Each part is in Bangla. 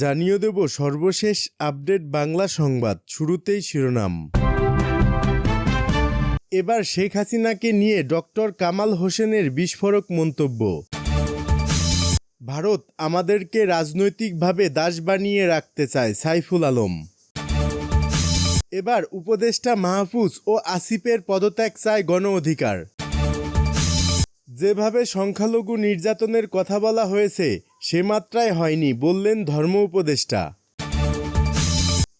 জানিয়ে দেব সর্বশেষ আপডেট বাংলা সংবাদ। শুরুতেই শিরোনাম। এবার শেখ হাসিনাকে নিয়ে ডক্টর কামাল হোসেনের বিস্ফোরক মন্তব্য। ভারত আমাদেরকে রাজনৈতিকভাবে দাস বানিয়ে রাখতে চায়, সাইফুল আলম। এবার উপদেষ্টা মাহফুজ ও আসিফের পদত্যাগ চায় গণ অধিকার। যেভাবে সংখ্যালঘু নির্যাতনের কথা বলা হয়েছে সে মাত্রায় হয়নি বললেন ধর্ম উপদেষ্টা।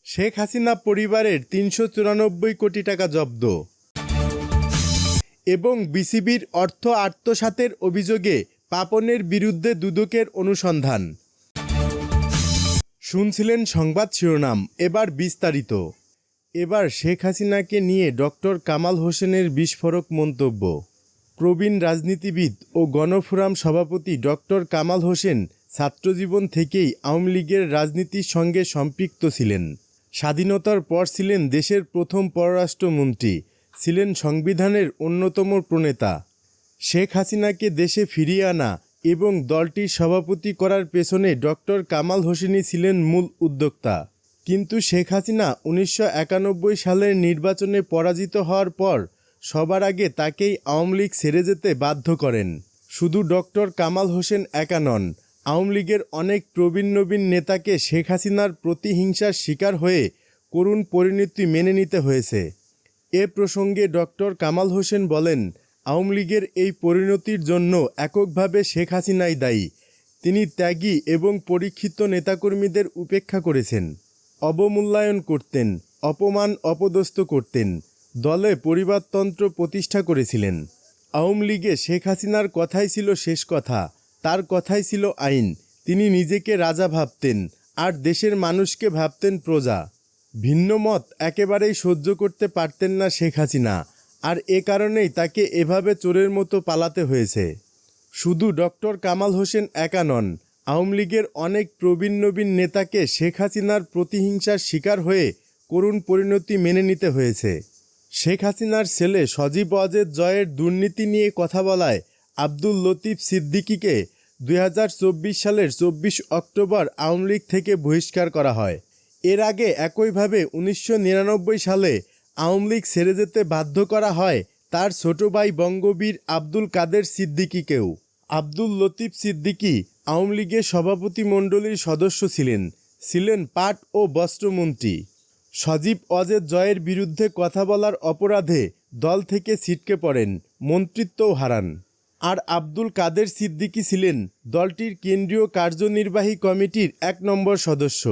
শেখ হাসিনা পরিবারের ৩৯৪ কোটি টাকা জব্দ এবং বিসিবির অর্থ আত্মসাতের অভিযোগে পাপনের বিরুদ্ধে দুদকের অনুসন্ধান। শুনছিলেন সংবাদ শিরোনাম, এবার বিস্তারিত। এবার শেখ হাসিনাকে নিয়ে ডক্টর কামাল হোসেনের বিস্ফোরক মন্তব্য। প্রবীণ রাজনীতিবিদ ও গণফোরাম সভাপতি ডক্টর কামাল হোসেন ছাত্রজীবন থেকেই আওয়ামী লীগের রাজনীতির সঙ্গে সম্পৃক্ত ছিলেন। স্বাধীনতার পর ছিলেন দেশের প্রথম পররাষ্ট্রমন্ত্রী, ছিলেন সংবিধানের অন্যতম প্রণেতা। শেখ হাসিনাকে দেশে ফিরিয়ে আনা এবং দলটির সভাপতি করার পেছনে ডক্টর কামাল হোসেনই ছিলেন মূল উদ্যোক্তা। কিন্তু শেখ হাসিনা ১৯৯১ সালের নির্বাচনে পরাজিত হওয়ার পর সবার আগে তাকেই আওয়ামী লীগ ছেড়ে যেতে বাধ্য করেন। শুধু ডক্টর কামাল হোসেন একা নন, আওয়ামী লীগের অনেক প্রবীণ নবীন নেতাকে শেখ হাসিনার প্রতিহিংসার শিকার হয়ে করুণ পরিণতি মেনে নিতে হয়েছে। এ প্রসঙ্গে ডক্টর কামাল হোসেন বলেন, আওয়ামী লীগের এই পরিণতির জন্য এককভাবে শেখ হাসিনাই দায়ী। তিনি ত্যাগী এবং পরীক্ষিত নেতাকর্মীদের উপেক্ষা করেছেন, অবমূল্যায়ন করতেন, অপমান অপদস্থ করতেন, দলে পরিবারতন্ত্র প্রতিষ্ঠা করেছিলেন। আওয়ামী লীগে শেখ হাসিনার কথাই ছিল শেষ কথা, তার কথাই ছিল আইন। তিনি নিজেকে রাজা ভাবতেন আর দেশের মানুষকে ভাবতেন প্রজা। ভিন্ন মত একেবারেই সহ্য করতে পারতেন না শেখ হাসিনা, আর এ কারণেই তাকে এভাবে চোরের মতো পালাতে হয়েছে। শুধু ডক্টর কামাল হোসেন একা নন, আওয়ামী লীগের অনেক প্রবীণ নবীন নেতাকে শেখ হাসিনার প্রতিহিংসার শিকার হয়ে করুণ পরিণতি মেনে নিতে হয়েছে। শেখ হাসিনার ছেলে সজীব ওয়াজেদ জয়ের দুর্নীতি নিয়ে কথা বলায় আব্দুল লতিফ সিদ্দিকীকে ২০২৪ সালের ২৪ অক্টোবর আওয়ামী লীগ থেকে বহিষ্কার করা হয়। এর আগে একইভাবে ১৯৯৯ সালে আওয়ামী লীগ ছেড়ে যেতে বাধ্য করা হয় তার ছোট ভাই বঙ্গবীর আব্দুল কাদের সিদ্দিকীকেও। আব্দুল লতিফ সিদ্দিকী আওয়ামী লীগের সভাপতিমণ্ডলীর সদস্য ছিলেন পাট ও বস্ত্রমন্ত্রী। সজীব ওয়াজেদ জয়ের বিরুদ্ধে কথা বলার অপরাধে দল থেকে ছিটকে পড়েন, মন্ত্রিত্বও হারান। আর আব্দুল কাদের সিদ্দিকী ছিলেন দলটির কেন্দ্রীয় কার্যনির্বাহী কমিটির ১ নম্বর সদস্য।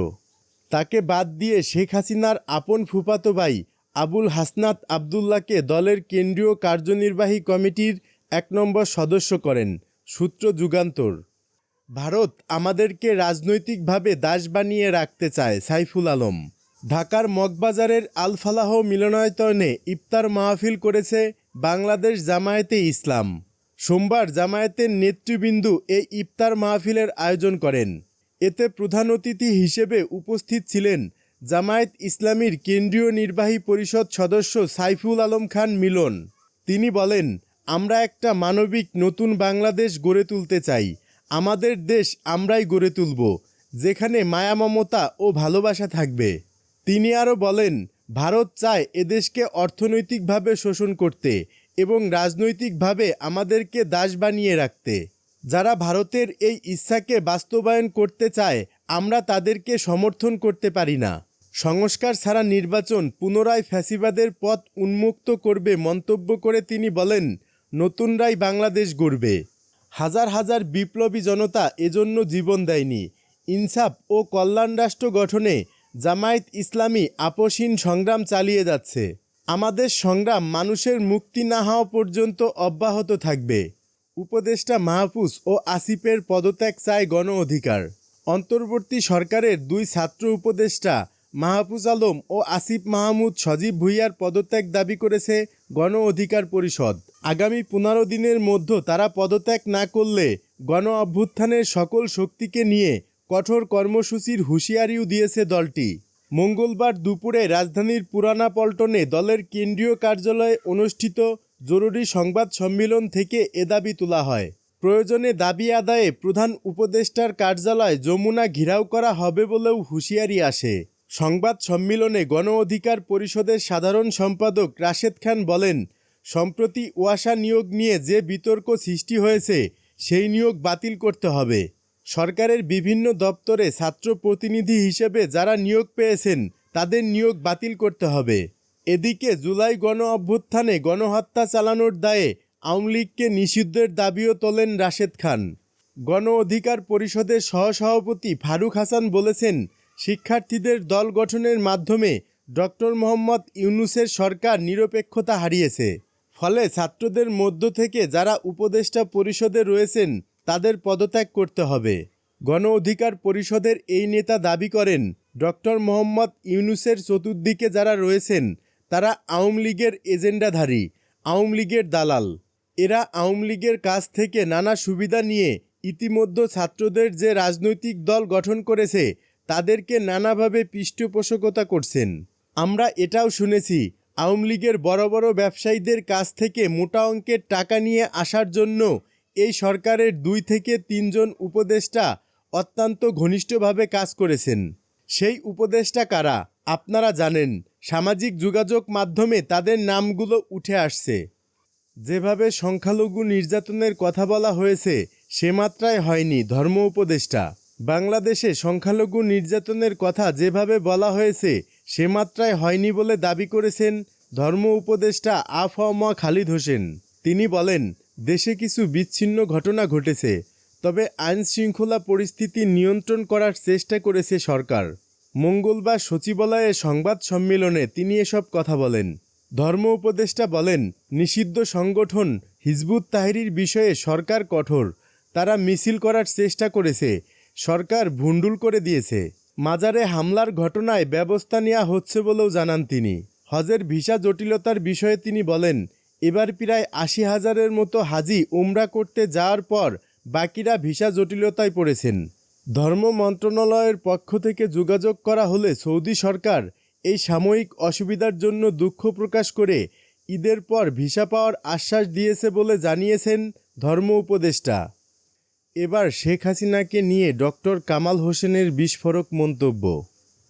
তাকে বাদ দিয়ে শেখ হাসিনার আপন ফুফাতো ভাই আবুল হাসনাত আবদুল্লাহকে দলের কেন্দ্রীয় কার্যনির্বাহী কমিটির ১ নম্বর সদস্য করেন। সূত্র যুগান্তর। ভারত আমাদেরকে রাজনৈতিকভাবে দাস বানিয়ে রাখতে চায়, সাইফুল আলম। ঢাকার মগবাজারের আল ফালাহ মিলনায়তনে ইফতার মাহফিল করেছে বাংলাদেশ জামায়াতে ইসলাম। সোমবার জামায়াতের নেতৃবৃন্দ এই ইফতার মাহফিলের আয়োজন করেন। এতে প্রধান অতিথি হিসেবে উপস্থিত ছিলেন জামায়াত ইসলামীর কেন্দ্রীয় নির্বাহী পরিষদ সদস্য সাইফুল আলম খান মিলন। তিনি বলেন, আমরা একটা মানবিক নতুন বাংলাদেশ গড়ে তুলতে চাই। আমাদের দেশ আমরাই গড়ে তুলব, যেখানে মায়া মমতা ও ভালোবাসা থাকবে। তিনি আরও বলেন, ভারত চায় এদেশকে অর্থনৈতিকভাবে শোষণ করতে এবং রাজনৈতিকভাবে আমাদেরকে দাস বানিয়ে রাখতে। যারা ভারতের এই ইচ্ছাকে বাস্তবায়ন করতে চায় আমরা তাদেরকে সমর্থন করতে পারি না। সংস্কার ছাড়া নির্বাচন পুনরায় ফ্যাসিবাদের পথ উন্মুক্ত করবে মন্তব্য করে তিনি বলেন, নতুনরাই বাংলাদেশ গড়বে। হাজার হাজার বিপ্লবী জনতা এজন্য জীবন দেয়নি। ইনসাফ ও কল্যাণ রাষ্ট্র গঠনে জামায়াত ইসলামী আপোষহীন সংগ্রাম চালিয়ে যাচ্ছে। আমাদের সংগ্রাম মানুষের মুক্তি না হওয়া পর্যন্ত অব্যাহত থাকবে। উপদেষ্টা মাহফুজ ও আসিফের পদত্যাগ চায় গণ অধিকার। অন্তর্বর্তী সরকারের ২ ছাত্র উপদেষ্টা মাহফুজ আলম ও আসিফ মাহমুদ সজীব ভুঁইয়ার পদত্যাগ দাবি করেছে গণ অধিকার পরিষদ। আগামী ১৫ দিনের মধ্যে তারা পদত্যাগ না করলে গণ অভ্যুত্থানের সকল শক্তিকে নিয়ে কঠোর কর্মসূচির হুঁশিয়ারিও দিয়েছে দলটি। মঙ্গলবার দুপুরে রাজধানীর পুরানা পল্টনে দলের কেন্দ্রীয় কার্যালয়ে অনুষ্ঠিত জরুরি সংবাদ সম্মেলন থেকে এ দাবি তোলা হয়। প্রয়োজনে দাবি আদায়ে প্রধান উপদেষ্টার কার্যালয় যমুনা ঘেরাও করা হবে বলেও হুঁশিয়ারি আসে। সংবাদ সম্মেলনে গণ অধিকার পরিষদের সাধারণ সম্পাদক রাশেদ খান বলেন, সম্প্রতি ওয়াসা নিয়োগ নিয়ে যে বিতর্ক সৃষ্টি হয়েছে সেই নিয়োগ বাতিল করতে হবে। সরকারের বিভিন্ন দপ্তরে ছাত্র প্রতিনিধি হিসেবে যারা নিয়োগ পেয়েছেন তাদের নিয়োগ বাতিল করতে হবে। এদিকে জুলাই গণ অভ্যুত্থানে গণহত্যা চালানোর দায়ে আওয়ামী লীগকে নিষিদ্ধের দাবিও তোলেন রাশেদ খান। গণ অধিকার পরিষদের সহসভাপতি ফারুক হাসান বলেছেন, শিক্ষার্থীদের দল গঠনের মাধ্যমে ডক্টর মোহাম্মদ ইউনূসের সরকার নিরপেক্ষতা হারিয়েছে। ফলে ছাত্রদের মধ্য থেকে যারা উপদেষ্টা পরিষদে রয়েছেন তাদের পদত্যাগ করতে হবে। গণ অধিকার পরিষদের এই নেতা দাবি করেন, ডক্টর মোহাম্মদ ইউনূসের চতুর্দিকে যারা রয়েছেন তারা আওয়ামী লীগের এজেন্ডাধারী, আওয়ামী লীগের দালাল। এরা আওয়ামী লীগের কাছ থেকে নানা সুবিধা নিয়ে ইতিমধ্যে ছাত্রদের যে রাজনৈতিক দল গঠন করেছে তাদেরকে নানাভাবে পৃষ্ঠপোষকতা করছেন। আমরা এটাও শুনেছি আওয়ামী লীগের বড় বড় ব্যবসায়ীদের কাছ থেকে মোটা অঙ্কের টাকা নিয়ে আসার জন্য এই সরকারের 2 থেকে 3 জন উপদেষ্টা অত্যন্ত ঘনিষ্ঠভাবে কাজ করেছেন। সেই উপদেষ্টা কারা আপনারা জানেন, সামাজিক যোগাযোগ মাধ্যমে তাদের নামগুলো উঠে আসছে। যেভাবে সংখ্যালঘু নির্যাতনের কথা বলা হয়েছে সে মাত্রায় হয়নি ধর্ম উপদেষ্টা। বাংলাদেশে সংখ্যালঘু নির্যাতনের কথা যেভাবে বলা হয়েছে সে মাত্রায় হয়নি বলে দাবি করেছেন ধর্ম উপদেষ্টা আ.ফ.ম. খালিদ হোসেন। তিনি বলেন, দেশে কিছু বিচ্ছিন্ন ঘটনা ঘটেছে, তবে আইনশৃঙ্খলা পরিস্থিতি নিয়ন্ত্রণ করার চেষ্টা করেছে সরকার। মঙ্গলবার সচিবালয়ে সংবাদ সম্মেলনে তিনি এসব কথা বলেন। ধর্ম উপদেষ্টা বলেন, নিষিদ্ধ সংগঠন হিজবুত তাহরীর বিষয়ে সরকার কঠোর। তারা মিছিল করার চেষ্টা করেছে, সরকার ভুন্ডুল করে দিয়েছে। মাজারে হামলার ঘটনায় ব্যবস্থা নেওয়া হচ্ছে বলেও জানান তিনি। হজের ভিসা জটিলতার বিষয়ে তিনি বলেন, এবার প্রায় 80,000-এর মতো হাজি উমরা করতে যাওয়ার পর বাকিরা ভিসা জটিলতায় পড়েছেন। ধর্ম মন্ত্রণালয়ের পক্ষ থেকে যোগাযোগ করা হলে সৌদি সরকার এই সাময়িক অসুবিধার জন্য দুঃখ প্রকাশ করে ঈদের পর ভিসা পাওয়ার আশ্বাস দিয়েছে বলে জানিয়েছেন ধর্ম উপদেষ্টা। এবার শেখ হাসিনাকে নিয়ে ডক্টর কামাল হোসেনের বিস্ফোরক মন্তব্য।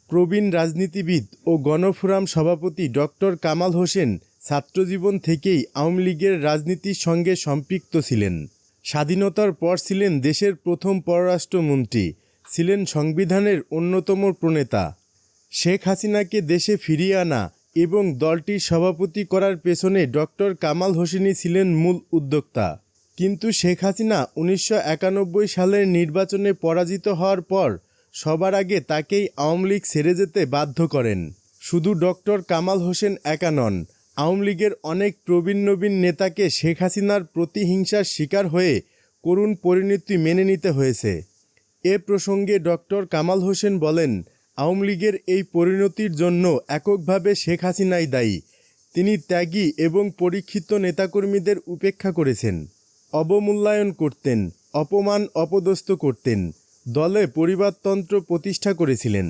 প্রবীণ রাজনীতিবিদ ও গণফোরাম সভাপতি ডক্টর কামাল হোসেন ছাত্রজীবন থেকেই আওয়ামী লীগের রাজনীতির সঙ্গে সম্পৃক্ত ছিলেন। স্বাধীনতার পর ছিলেন দেশের প্রথম পররাষ্ট্রমন্ত্রী, ছিলেন সংবিধানের অন্যতম প্রণেতা। শেখ হাসিনাকে দেশে ফিরিয়ে আনা এবং দলটির সভাপতি করার পেছনে ডক্টর কামাল হোসেনই ছিলেন মূল উদ্যোক্তা। কিন্তু শেখ হাসিনা 1991 সালের নির্বাচনে পরাজিত হওয়ার পর সবার আগে তাকেই আওয়ামী লীগ ছেড়ে যেতে বাধ্য করেন। শুধু ডক্টর কামাল হোসেন একা নন, আওয়ামী লীগের অনেক প্রবীণ নবীন নেতাকে শেখ হাসিনার প্রতিহিংসার শিকার হয়ে করুণ পরিণতি মেনে নিতে হয়েছে। এ প্রসঙ্গে ডক্টর কামাল হোসেন বলেন, আওয়ামী লীগের এই পরিণতির জন্য এককভাবে শেখ হাসিনাই দায়ী। তিনি ত্যাগী এবং পরীক্ষিত নেতাকর্মীদের উপেক্ষা করেছেন, অবমূল্যায়ন করতেন, অপমান অপদস্থ করতেন, দলে পরিবারতন্ত্র প্রতিষ্ঠা করেছিলেন।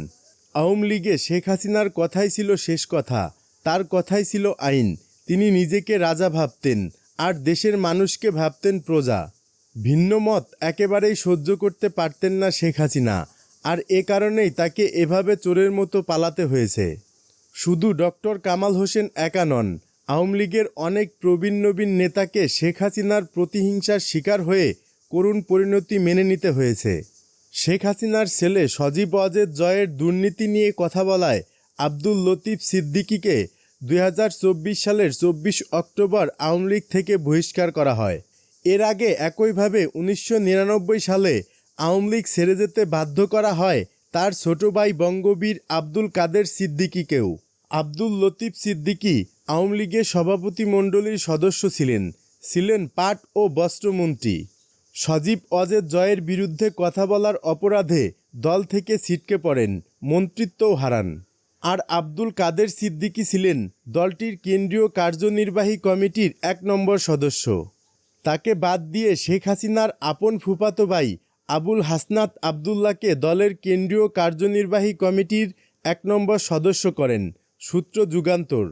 আওয়ামী লীগে শেখ হাসিনার কথাই ছিল শেষ কথা, তার কথাই ছিল আইন। তিনি নিজেকে রাজা ভাবতেন আর দেশের মানুষকে ভাবতেন প্রজা। ভিন্ন মত একেবারেই সহ্য করতে পারতেন না শেখ হাসিনা, আর এ কারণেই তাকে এভাবে চোরের মতো পালাতে হয়েছে। শুধু ডক্টর কামাল হোসেন একা নন, আওয়ামী লীগের অনেক প্রবীণ নবীন নেতাকে শেখ হাসিনার প্রতিহিংসার শিকার হয়ে করুণ পরিণতি মেনে নিতে হয়েছে। শেখ হাসিনার ছেলে সজীব ওয়াজেদ জয়ের দুর্নীতি নিয়ে কথা বলায় আব্দুল লতিফ সিদ্দিকীকে 2024 সালের 24 অক্টোবর আওয়ামী লীগ থেকে বহিষ্কার করা হয়। এর আগে একইভাবে 1999 সালে আওয়ামী লীগ ছেড়ে যেতে বাধ্য করা হয় তার ছোট ভাই বঙ্গবীর আব্দুল কাদের সিদ্দিকীকেও। আব্দুল লতিফ সিদ্দিকী আওয়ামী লীগের সভাপতি মণ্ডলীর সদস্য ছিলেন পাট ও বস্ত্রমন্ত্রী। সজীব ওয়াজেদ জয়ের বিরুদ্ধে কথা বলার অপরাধে দল থেকে ছিটকে পড়েন, মন্ত্রিত্বও হারান। আর আব্দুল কাদের সিদ্দিকী ছিলেন দলটির কেন্দ্রীয় কার্যনির্বাহী কমিটির 1 নম্বর সদস্য। তাকে বাদ দিয়ে শেখ হাসিনার আপন ফুফাতো ভাই আবুল হাসনাত আবদুল্লাহকে দলের কেন্দ্রীয় কার্যনির্বাহী কমিটির 1 নম্বর সদস্য করেন। সূত্র যুগান্তর।